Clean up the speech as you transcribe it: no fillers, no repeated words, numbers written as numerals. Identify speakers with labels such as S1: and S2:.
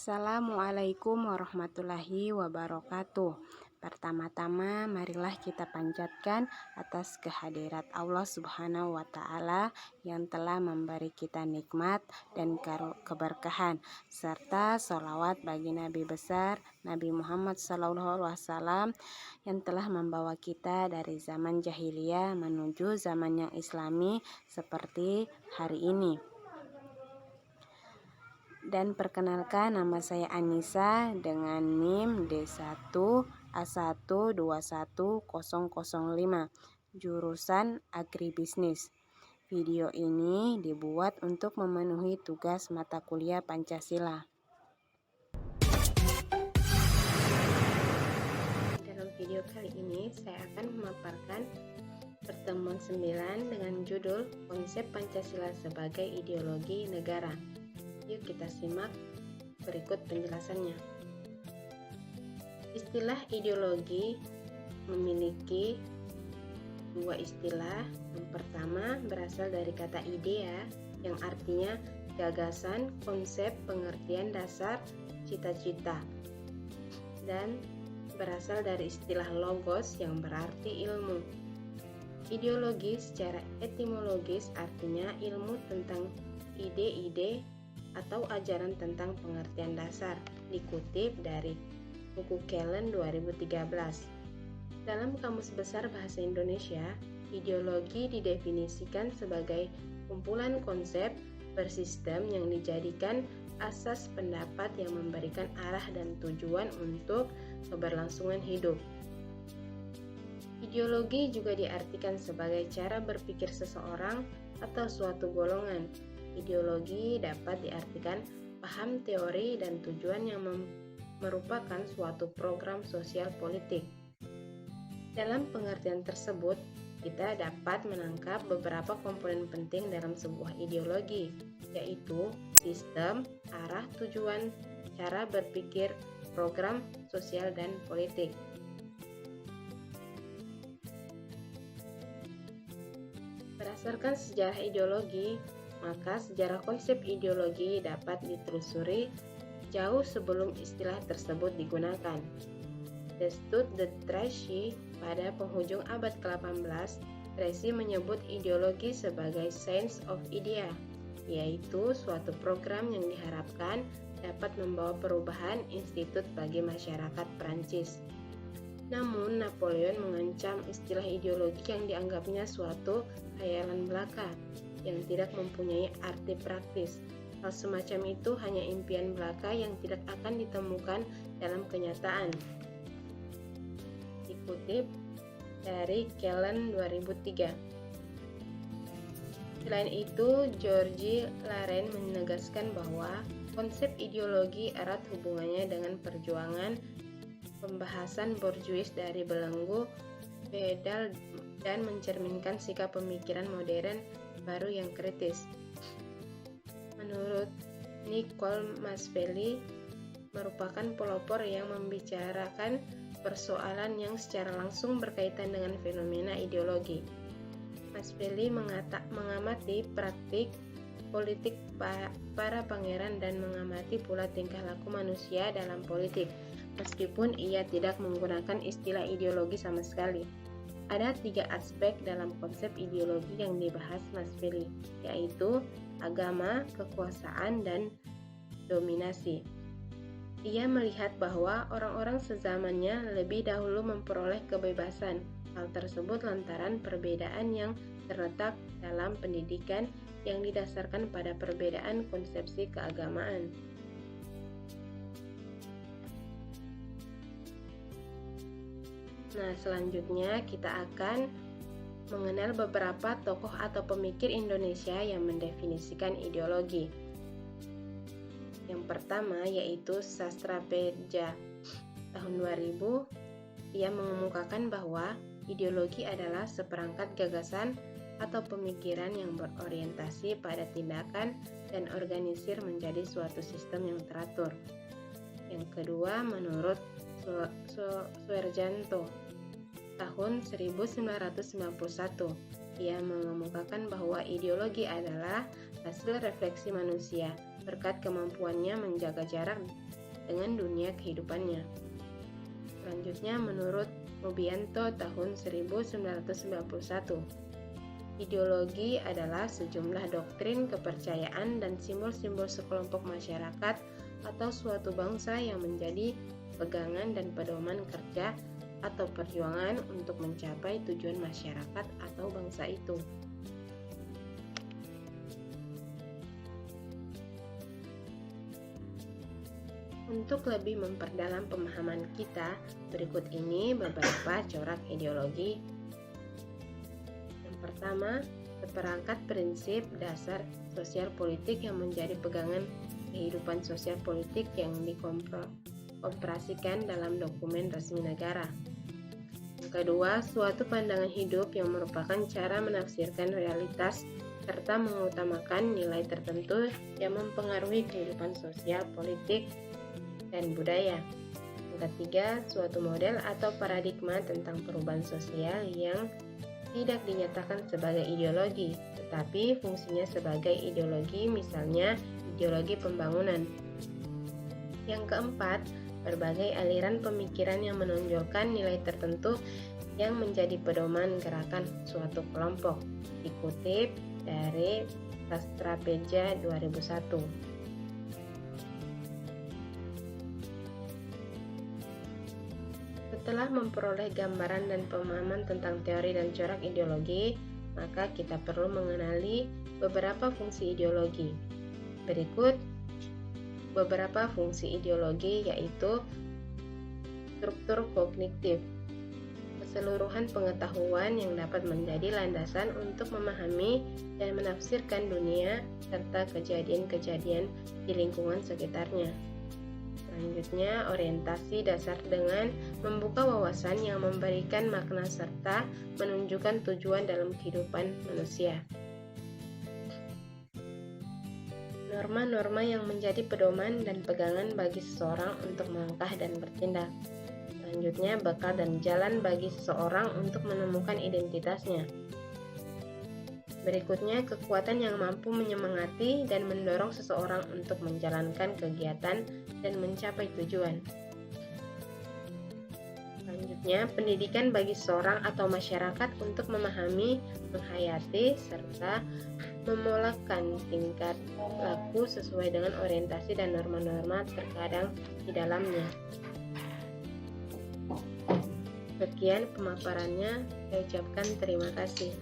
S1: Assalamualaikum warahmatullahi wabarakatuh. Pertama-tama marilah kita panjatkan atas kehadirat Allah Subhanahu wa Ta'ala yang telah memberi kita nikmat dan keberkahan, serta sholawat bagi Nabi besar Nabi Muhammad SAW yang telah membawa kita dari zaman jahiliyah menuju zaman yang islami seperti hari ini. Dan perkenalkan, nama saya Anissa dengan NIM D1A1210005, jurusan Agribisnis. Video ini dibuat untuk memenuhi tugas mata kuliah Pancasila. Dalam video kali ini saya akan memaparkan pertemuan 9 dengan judul Konsep Pancasila sebagai Ideologi Negara. Yuk kita simak berikut penjelasannya. Istilah ideologi memiliki dua istilah. Yang pertama berasal dari kata idea yang artinya gagasan, konsep, pengertian dasar, cita-cita. Dan berasal dari istilah logos yang berarti ilmu. Ideologi secara etimologis artinya ilmu tentang ide-ide atau ajaran tentang pengertian dasar, dikutip dari buku Kellen 2013. Dalam Kamus Besar Bahasa Indonesia, ideologi didefinisikan sebagai kumpulan konsep bersistem yang dijadikan asas pendapat yang memberikan arah dan tujuan untuk keberlangsungan hidup. Ideologi juga diartikan sebagai cara berpikir seseorang atau suatu golongan. Ideologi dapat diartikan paham teori dan tujuan yang merupakan suatu program sosial politik. Dalam pengertian tersebut, kita dapat menangkap beberapa komponen penting dalam sebuah ideologi, yaitu sistem, arah, tujuan, cara berpikir, program sosial, dan politik. Berdasarkan sejarah ideologi, maka sejarah konsep ideologi dapat ditelusuri jauh sebelum istilah tersebut digunakan. Destutt de Tracy pada penghujung abad ke-18, Tracy menyebut ideologi sebagai science of idea, yaitu suatu program yang diharapkan dapat membawa perubahan institut bagi masyarakat Prancis. Namun, Napoleon mengancam istilah ideologi yang dianggapnya suatu khayalan belaka yang tidak mempunyai arti praktis. Hal semacam itu hanya impian belaka yang tidak akan ditemukan dalam kenyataan. Dikutip dari Kellen 2003. Selain itu, Georges Laren menegaskan bahwa konsep ideologi erat hubungannya dengan perjuangan pembahasan borjuis dari belenggu feodal dan mencerminkan sikap pemikiran modern baru yang kritis. Menurut Nicole Machiavelli merupakan pelopor yang membicarakan persoalan yang secara langsung berkaitan dengan fenomena ideologi. Machiavelli mengamati praktik politik para pangeran dan mengamati pula tingkah laku manusia dalam politik, meskipun ia tidak menggunakan istilah ideologi sama sekali. Ada 3 aspek dalam konsep ideologi yang dibahas Machiavelli, yaitu agama, kekuasaan, dan dominasi. Ia melihat bahwa orang-orang sezamannya lebih dahulu memperoleh kebebasan. Hal tersebut lantaran perbedaan yang terletak dalam pendidikan yang didasarkan pada perbedaan konsepsi keagamaan. Nah, selanjutnya kita akan mengenal beberapa tokoh atau pemikir Indonesia yang mendefinisikan ideologi. Yang pertama yaitu Sastra Peja. Tahun 2000, ia mengemukakan bahwa ideologi adalah seperangkat gagasan atau pemikiran yang berorientasi pada tindakan dan organisir menjadi suatu sistem yang teratur. Yang kedua, menurut Suharjanto, tahun 1991, ia mengemukakan bahwa ideologi adalah hasil refleksi manusia berkat kemampuannya menjaga jarak dengan dunia kehidupannya. Selanjutnya, menurut Rubianto tahun 1991, ideologi adalah sejumlah doktrin, kepercayaan, dan simbol-simbol sekelompok masyarakat atau suatu bangsa yang menjadi pegangan dan pedoman kerja atau perjuangan untuk mencapai tujuan masyarakat atau bangsa itu. Untuk lebih memperdalam pemahaman kita, berikut ini beberapa corak ideologi. Yang pertama, seperangkat prinsip dasar sosial politik yang menjadi pegangan kehidupan sosial politik yang dikompilasikan dalam dokumen resmi negara. Yang kedua, suatu pandangan hidup yang merupakan cara menafsirkan realitas serta mengutamakan nilai tertentu yang mempengaruhi kehidupan sosial, politik, dan budaya. Yang ketiga, suatu model atau paradigma tentang perubahan sosial yang tidak dinyatakan sebagai ideologi, tetapi fungsinya sebagai ideologi, misalnya ideologi pembangunan. Yang keempat, berbagai aliran pemikiran yang menonjolkan nilai tertentu yang menjadi pedoman gerakan suatu kelompok. Dikutip dari Sastrapedia 2001. Setelah memperoleh gambaran dan pemahaman tentang teori dan corak ideologi, maka kita perlu mengenali beberapa fungsi ideologi. Berikut beberapa fungsi ideologi, yaitu struktur kognitif, keseluruhan pengetahuan yang dapat menjadi landasan untuk memahami dan menafsirkan dunia serta kejadian-kejadian di lingkungan sekitarnya. Selanjutnya, orientasi dasar dengan membuka wawasan yang memberikan makna serta menunjukkan tujuan dalam kehidupan manusia. Norma-norma yang menjadi pedoman dan pegangan bagi seseorang untuk melangkah dan bertindak. Selanjutnya, bekal dan jalan bagi seseorang untuk menemukan identitasnya. Berikutnya, kekuatan yang mampu menyemangati dan mendorong seseorang untuk menjalankan kegiatan dan mencapai tujuan. Selanjutnya, pendidikan bagi seseorang atau masyarakat untuk memahami, menghayati, serta memolakan tingkat laku sesuai dengan orientasi dan norma-norma terkadang di dalamnya. Sekian pemaparannya, saya ucapkan terima kasih.